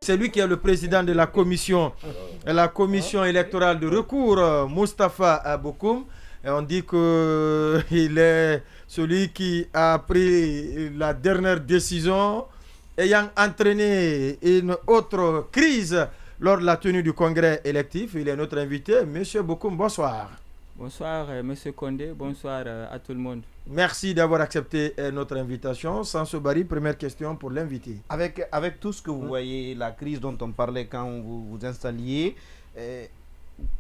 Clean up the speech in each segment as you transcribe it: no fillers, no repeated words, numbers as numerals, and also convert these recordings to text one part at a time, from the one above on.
C'est lui qui est le président de la commission électorale de recours, Moustapha Abokoum. Et on dit qu'il est celui qui a pris la dernière décision ayant entraîné une autre crise lors de la tenue du congrès électif. Il est notre invité. Monsieur Bokoum, bonsoir. Bonsoir, Monsieur Condé. Bonsoir à tout le monde. Merci d'avoir accepté notre invitation. Sans Bari, première question pour l'invité. Avec tout ce que vous voyez, la crise dont on parlait quand vous vous installiez,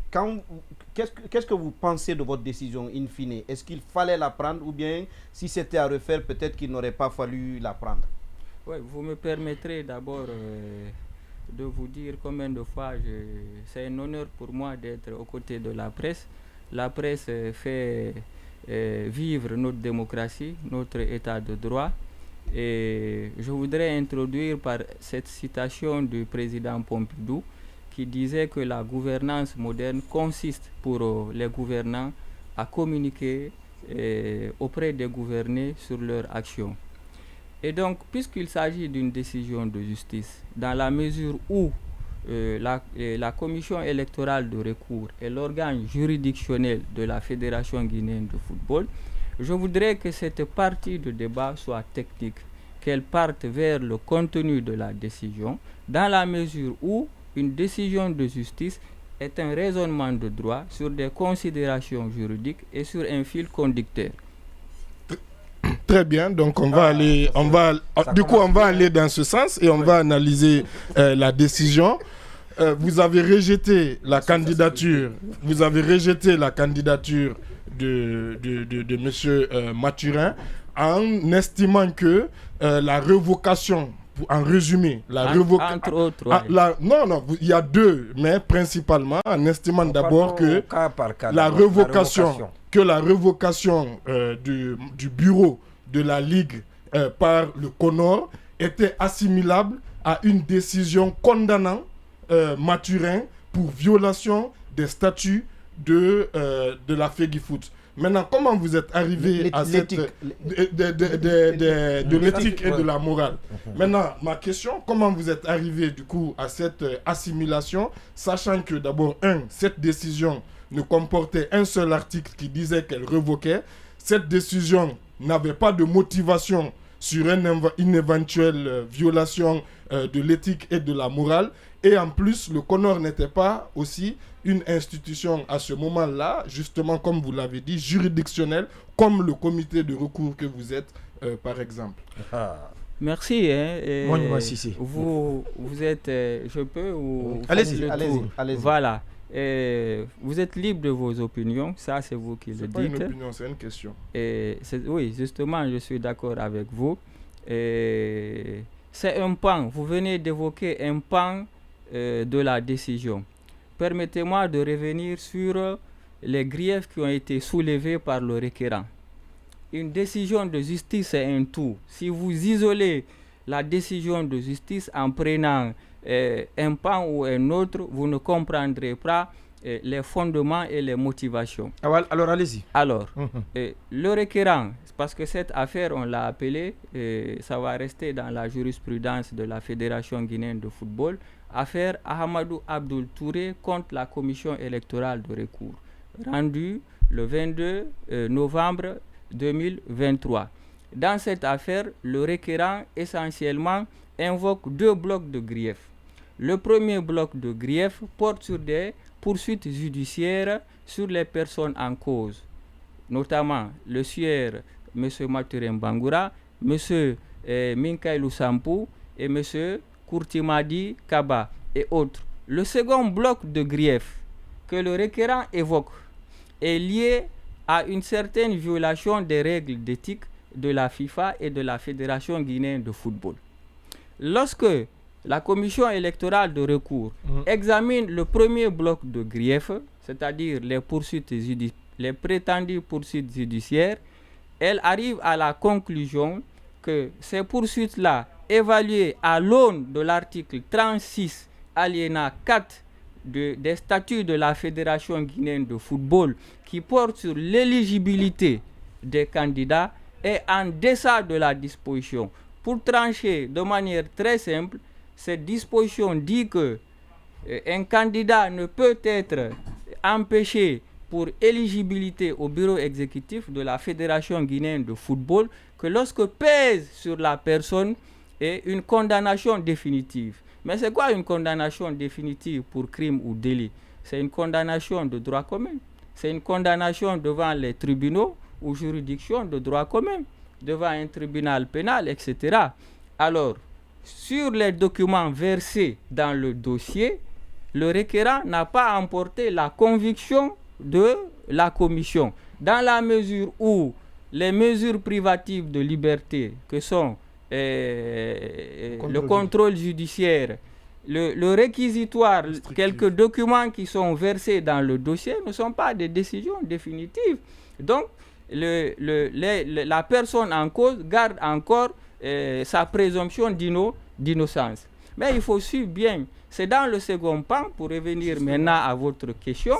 qu'est-ce que vous pensez de votre décision in fine? Est-ce qu'il fallait la prendre ou bien si c'était à refaire, peut-être qu'il n'aurait pas fallu la prendre? Oui, vous me permettrez d'abord de vous dire combien de fois c'est un honneur pour moi d'être aux côtés de la presse. La presse fait vivre notre démocratie, notre état de droit. Et je voudrais introduire par cette citation du président Pompidou qui disait que la gouvernance moderne consiste pour les gouvernants à communiquer auprès des gouvernés sur leurs actions. Et donc, puisqu'il s'agit d'une décision de justice, dans la mesure où la commission électorale de recours est l'organe juridictionnel de la Fédération guinéenne de football, je voudrais que cette partie de débat soit technique, qu'elle parte vers le contenu de la décision, dans la mesure où une décision de justice est un raisonnement de droit sur des considérations juridiques et sur un fil conducteur. Très bien, donc on va aller dans ce sens et on va analyser la décision. Vous avez rejeté la candidature de monsieur Mathurin en estimant que la révocation, en résumé, entre autres, ouais. Il y a deux, mais principalement en estimant d'abord que la révocation du bureau de la Ligue par le CONOR était assimilable à une décision condamnant Mathurin pour violation des statuts de la FEGIFOOT. Maintenant, comment vous êtes arrivé à cette de l'éthique et de la morale? Maintenant, ma question, comment vous êtes arrivé du coup à cette assimilation, sachant que d'abord, cette décision ne comportait un seul article qui disait qu'elle révoquait. Cette décision n'avait pas de motivation sur une éventuelle violation de l'éthique et de la morale. Et en plus, le CONOR n'était pas aussi une institution à ce moment-là, justement, comme vous l'avez dit, juridictionnelle, comme le comité de recours que vous êtes, par exemple. Merci. Vous êtes... je peux ou... Allez-y. Voilà. Vous êtes libre de vos opinions, ça c'est vous qui le dites. C'est pas une opinion, c'est une question. Oui, justement, je suis d'accord avec vous. C'est un pan, vous venez d'évoquer un pan de la décision. Permettez-moi de revenir sur les griefs qui ont été soulevés par le requérant. Une décision de justice est un tout. Si vous isolez la décision de justice en prenant un pan ou un autre, vous ne comprendrez pas les fondements et les motivations. Alors allez-y. Alors, le requérant, parce que cette affaire, on l'a appelée, ça va rester dans la jurisprudence de la Fédération guinéenne de football, affaire Ahmadou Abdoul Touré contre la commission électorale de recours, rendue le 22 novembre 2023. Dans cette affaire, le requérant essentiellement invoque deux blocs de griefs. Le premier bloc de griefs porte sur des poursuites judiciaires sur les personnes en cause, notamment le sieur M. Mathurin Bangoura, M. Minkailou Sampou et M. Kourtimadi Kaba et autres. Le second bloc de griefs que le requérant évoque est lié à une certaine violation des règles d'éthique de la FIFA et de la Fédération guinéenne de football. Lorsque la commission électorale de recours examine le premier bloc de griefs, c'est-à-dire les prétendues poursuites judiciaires, elle arrive à la conclusion que ces poursuites-là, évaluées à l'aune de l'article 36 alinéa 4 des statuts de la Fédération guinéenne de football qui porte sur l'éligibilité des candidats, est en deçà de la disposition. Pour trancher de manière très simple, cette disposition dit que un candidat ne peut être empêché pour éligibilité au bureau exécutif de la Fédération guinéenne de football que lorsque pèse sur la personne une condamnation définitive. Mais c'est quoi une condamnation définitive pour crime ou délit? C'est une condamnation de droit commun. C'est une condamnation devant les tribunaux ou juridictions de droit commun, devant un tribunal pénal, etc. Alors, sur les documents versés dans le dossier, le requérant n'a pas emporté la conviction de la commission, dans la mesure où les mesures privatives de liberté, que sont le contrôle judiciaire, le réquisitoire, quelques documents qui sont versés dans le dossier ne sont pas des décisions définitives. Donc, la personne en cause garde encore sa présomption d'innocence. Mais il faut suivre bien. C'est dans le second pan, pour revenir maintenant à votre question,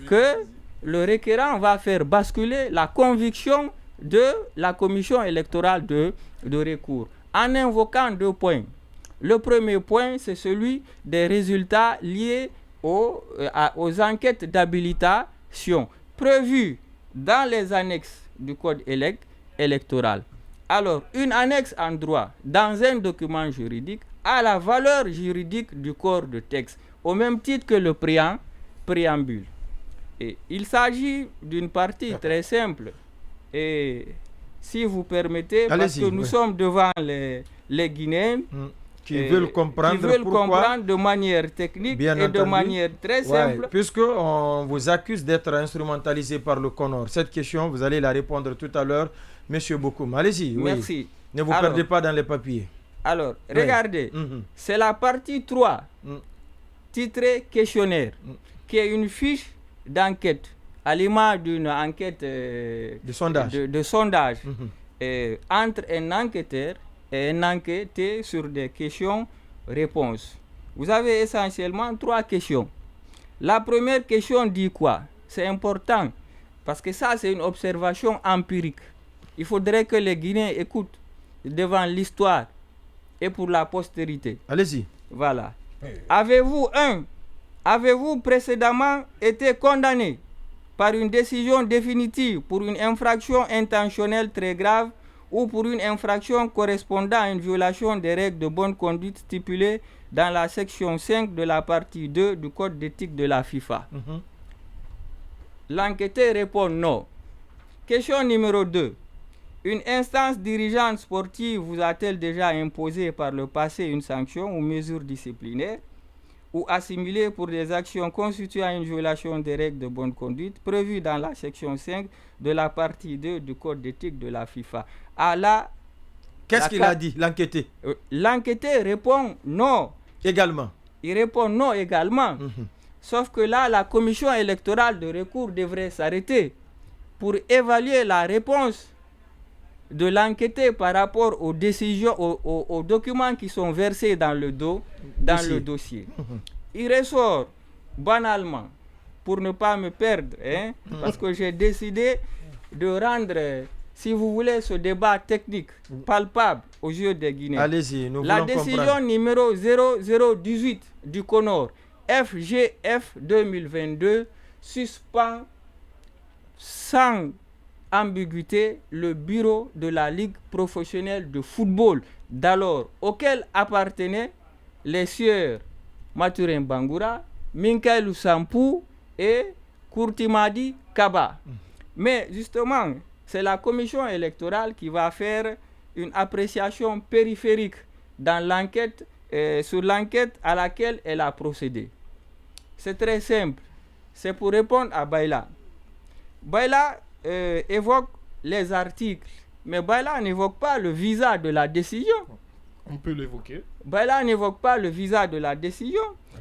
que le requérant va faire basculer la conviction de la commission électorale de recours en invoquant 2 points. Le premier point, c'est celui des résultats liés aux enquêtes d'habilitation prévues dans les annexes du code électoral. Alors, une annexe en droit dans un document juridique a la valeur juridique du corps de texte, au même titre que le préambule. Et il s'agit d'une partie très simple. Et si vous permettez, parce que nous sommes devant les Guinéens qui veulent comprendre de manière technique de manière très simple. Puisqu'on vous accuse d'être instrumentalisé par le CONOR. Cette question, vous allez la répondre tout à l'heure, M. Bokoum. Allez-y. Merci. Oui. Ne vous perdez pas dans les papiers. Alors, regardez, c'est la partie 3, titrée questionnaire, qui est une fiche d'enquête, à l'image d'une enquête de sondage entre un enquêteur et un enquêté sur des questions-réponses. Vous avez essentiellement 3 questions. La première question dit quoi? C'est important, parce que ça, c'est une observation empirique. Il faudrait que les Guinéens écoutent devant l'histoire et pour la postérité. Allez-y. Voilà. Avez-vous précédemment été condamné par une décision définitive pour une infraction intentionnelle très grave ou pour une infraction correspondant à une violation des règles de bonne conduite stipulées dans la section 5 de la partie 2 du Code d'éthique de la FIFA? L'enquêteur répond non. Question numéro 2. Une instance dirigeante sportive vous a-t-elle déjà imposé par le passé une sanction ou mesure disciplinaire ou assimilée pour des actions constituant une violation des règles de bonne conduite prévues dans la section 5 de la partie 2 du Code d'éthique de la FIFA? Qu'est-ce qu'il a dit, l'enquêté? L'enquêté répond non. Également. Il répond non également. Sauf que là, la commission électorale de recours devrait s'arrêter pour évaluer la réponse de l'enquêté par rapport aux décisions, aux documents qui sont versés dans le dossier. Il ressort banalement, pour ne pas me perdre, parce que j'ai décidé de rendre, si vous voulez, ce débat technique palpable aux yeux des Guinéens. Allez-y, nous la voulons décision comprendre. numéro 0018 du CONOR, FGF 2022, suspend sans ambiguïté le bureau de la Ligue professionnelle de football d'alors, auquel appartenaient les sieurs Mathurin Bangoura, Minkailou Sampou et Kourtimadi Kaba. Mais justement, c'est la commission électorale qui va faire une appréciation périphérique dans l'enquête, sur l'enquête à laquelle elle a procédé. C'est très simple. C'est pour répondre à Baïla. Baïla évoque les articles, mais Baïla n'évoque pas le visa de la décision. On peut l'évoquer. Baïla n'évoque pas le visa de la décision.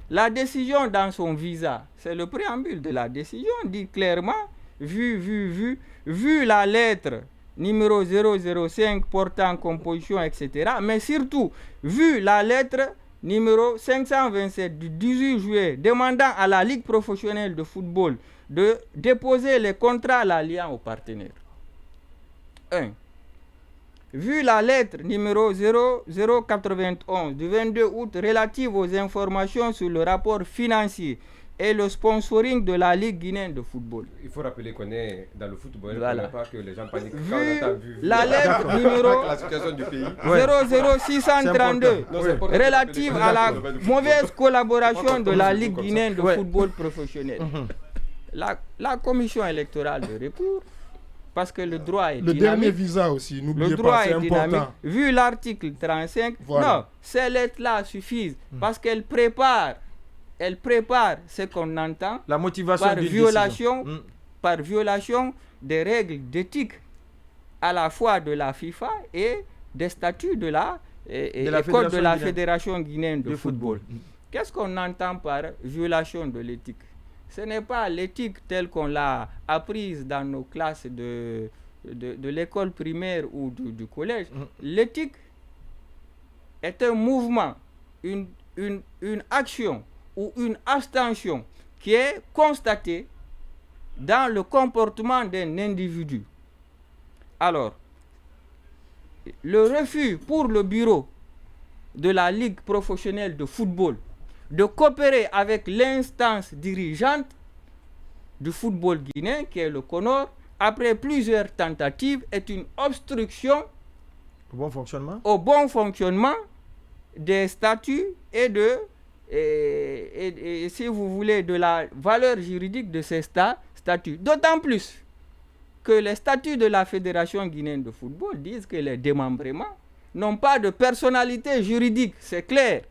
La décision dans son visa, c'est le préambule de la décision, dit clairement, vu la lettre numéro 005 portant composition, etc. Mais surtout, vu la lettre numéro 527 du 18 juillet demandant à la Ligue professionnelle de football de déposer les contrats à l'alliance aux partenaires. 1. vu la lettre numéro 0091 du 22 août relative aux informations sur le rapport financier et le sponsoring de la Ligue guinéenne de football. Il faut rappeler qu'on est dans le football, Voilà. pas que les gens paniquent Vu quand on entend vu la lettre numéro la situation du pays. 00632 Non, c'est important. relative à la mauvaise collaboration de la Ligue guinéenne de Ouais. football professionnel. La commission électorale de recours, parce que le droit est Le dernier dynamique, visa aussi, n'oubliez le pas, droit c'est est dynamique. important. Vu l'article 35, Voilà. non, ces lettres-là suffisent parce qu'elles préparent ce qu'on entend La motivation par d'une violation, décision. par violation des règles d'éthique à la fois de la FIFA et des statuts de la, et la code de la Fédération Fédération guinéenne de de football. Qu'est-ce qu'on entend par violation de l'éthique? Ce n'est pas l'éthique telle qu'on l'a apprise dans nos classes de l'école primaire ou du collège. L'éthique est un mouvement, une action ou une abstention qui est constatée dans le comportement d'un individu. Alors, le refus pour le bureau de la Ligue professionnelle de football de coopérer avec l'instance dirigeante du football guinéen, qui est le CONOR, après plusieurs tentatives, est une obstruction Bon fonctionnement. au bon fonctionnement des statuts et si vous voulez, de la valeur juridique de ces statuts. D'autant plus que les statuts de la Fédération guinéenne de football disent que les démembrements n'ont pas de personnalité juridique, c'est clair.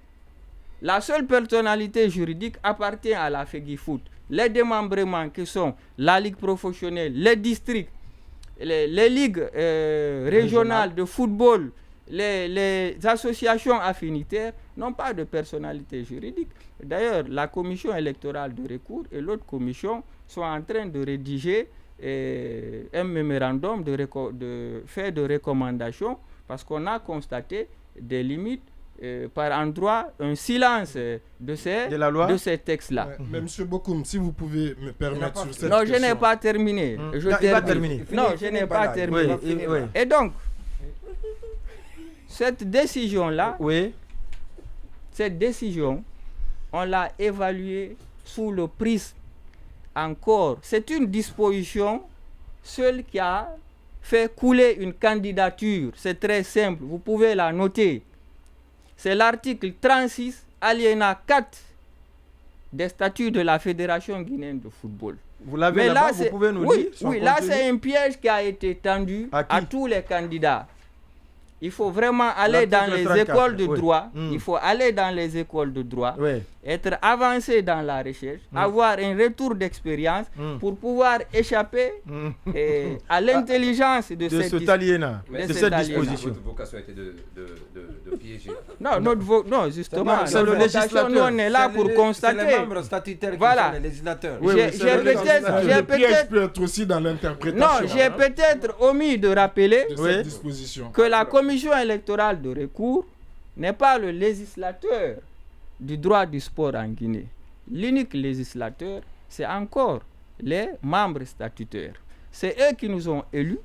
La seule personnalité juridique appartient à la FEGIFOOT. Les démembrements qui sont la Ligue professionnelle, les districts, les ligues régionales de football, les associations affinitaires n'ont pas de personnalité juridique. D'ailleurs, la commission électorale de recours et l'autre commission sont en train de rédiger un mémorandum de fait de recommandation parce qu'on a constaté des limites, par endroit, un silence de ces textes-là. Ouais, mais M. Bokoum, si vous pouvez me permettre sur cette Non, question. je n'ai pas terminé. Non, il va terminer. Non, je n'ai pas terminé. Oui. Et donc, cette décision-là, Oui. cette décision, on l'a évaluée sous le prisme encore. C'est une disposition seule qui a fait couler une candidature. C'est très simple, vous pouvez la noter. C'est l'article 36, alinéa 4 des statuts de la Fédération guinéenne de football. Vous l'avez là-bas, vous pouvez nous dire son Oui, là contenu? c'est un piège qui a été tendu À qui? à tous les candidats. Il faut vraiment aller dans L'article les 34, écoles de oui. droit. Mm. Il faut aller dans les écoles de droit, Oui. être avancé dans la recherche, avoir un retour d'expérience pour pouvoir échapper à l'intelligence de De cette ce dis- aliénat, Mais de c'est cette aliénat. disposition. Votre vocation était de piéger. Non, non, justement, C'est le notre vocation, législateur. nous on est là pour C'est constater. les membres statutaires qui Voilà. sont les législateurs. Oui, J'ai c'est le législateur. j'ai Le piège peut-être peut être aussi dans l'interprétation. non, j'ai peut-être omis de rappeler de Oui. cette disposition. que la commission électorale de recours n'est pas le législateur du droit du sport en Guinée. L'unique législateur, c'est encore les membres statutaires. C'est eux qui nous ont élus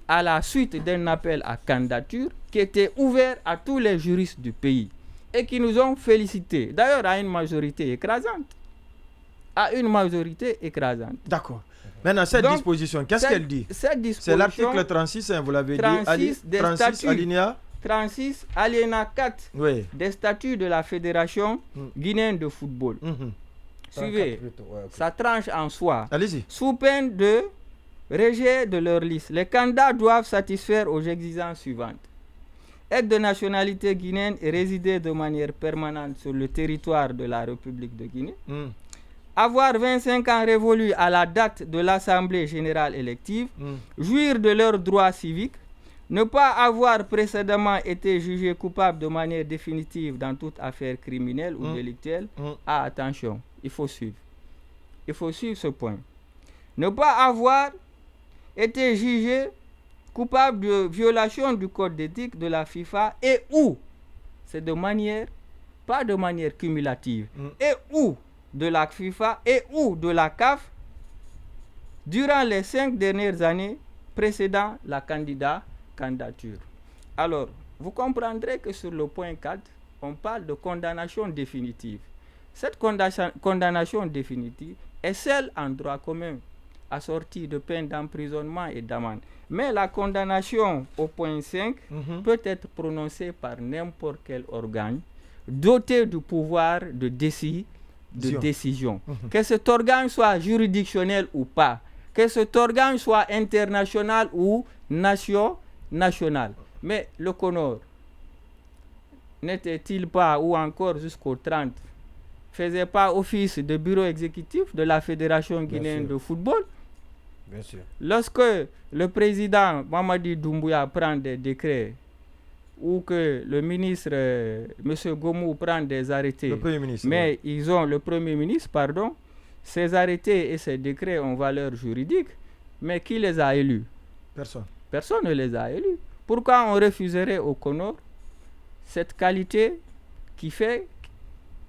à la suite d'un appel à candidature qui était ouvert à tous les juristes du pays et qui nous ont félicités, d'ailleurs à une majorité écrasante. D'accord. Maintenant, cette Donc, disposition, qu'est-ce qu'elle dit? Cette disposition, C'est l'article 36, hein, vous l'avez 36 dit. des 36 statuts. alinéa. 36, alinéa 4 Oui. des statuts de la Fédération guinéenne de football. Mhm. Suivez, ça tranche en soi. Allez-y. Sous peine de rejet de leur liste, les candidats doivent satisfaire aux exigences suivantes. Être de nationalité guinéenne et résider de manière permanente sur le territoire de la République de Guinée. Mm. Avoir 25 ans révolus à la date de l'Assemblée générale élective. Jouir de leurs droits civiques. Ne pas avoir précédemment été jugé coupable de manière définitive dans toute affaire criminelle ou délictuelle. Ah, attention, il faut suivre. Il faut suivre ce point. Ne pas avoir été jugé coupable de violation du code d'éthique de la FIFA et ou, c'est de manière, pas de manière cumulative, et ou de la FIFA et ou de la CAF durant les 5 dernières années précédant la candidature. Alors, vous comprendrez que sur le point 4, on parle de condamnation définitive. Cette condamnation définitive est celle en droit commun, assortie de peine d'emprisonnement et d'amende. Mais la condamnation au point 5 peut être prononcée par n'importe quel organe doté du pouvoir de décision. Que cet organe soit juridictionnel ou pas, que cet organe soit international ou national. Mais le CONOR n'était-il pas, ou encore jusqu'au 30, faisait pas office de bureau exécutif de la Fédération guinéenne de football? Bien sûr. Lorsque le président Mamadi Doumbouya prend des décrets ou que le ministre M. Gomou prend des arrêtés, le Premier ministre, mais ils ont le Premier ministre, ces arrêtés et ces décrets ont valeur juridique, mais qui les a élus? Personne ne les a élus. Pourquoi on refuserait au CONOR cette qualité qui fait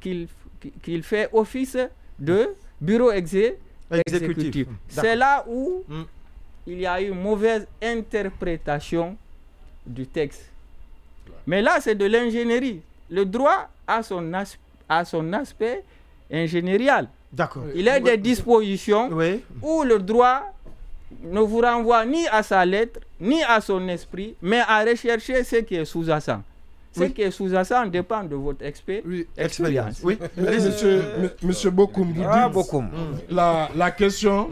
qu'il fait office de bureau exécutif? C'est là où il y a eu une mauvaise interprétation du texte. Mais là, c'est de l'ingénierie. Le droit a son aspect ingénierial. D'accord. Il y a des dispositions où le droit ne vous renvoie ni à sa lettre, ni à son esprit, mais à rechercher ce qui est sous-jacent. Ce qui est sous-jacent dépend de votre expérience. Oui. Monsieur Bokoum, vous dites, la question,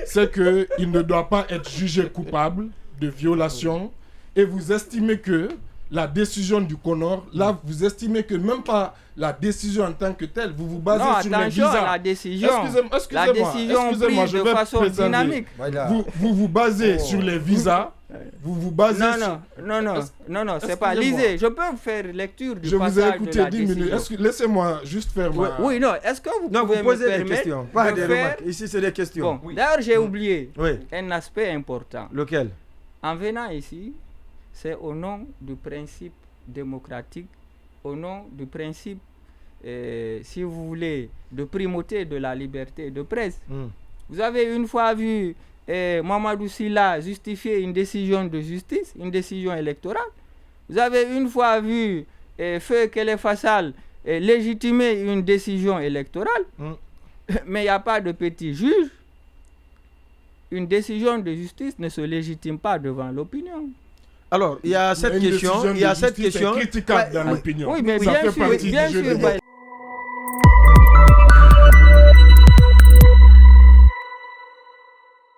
c'est qu'il ne doit pas être jugé coupable de violation, et vous estimez que la décision du CONOR, là, vous estimez que même pas la décision en tant que telle, vous vous basez sur les visas. La décision Excusez-moi, prise de façon dynamique. Vous vous basez sur les visas. Vous vous basez Non, c'est pas. Lisez, je peux vous faire lecture du passage de la décision. Je vous ai écouté 10 minutes. Laissez-moi juste faire ma... Oui, non, est-ce que vous pouvez poser me des questions, pas des remarques. Ici, c'est des questions. Bon, d'ailleurs, j'ai oublié un aspect important. Lequel? En venant ici, c'est au nom du principe démocratique, au nom du principe, si vous voulez, de primauté de la liberté de presse. Vous avez une fois vu Mamadou Sylla justifier une décision de justice, une décision électorale. Vous avez une fois vu Feu Kele Fassal légitimer une décision électorale. Mais il n'y a pas de petit juge. Une décision de justice ne se légitime pas devant l'opinion. Alors, il y a cette question. critiquable dans l'opinion. Oui, mais bien sûr,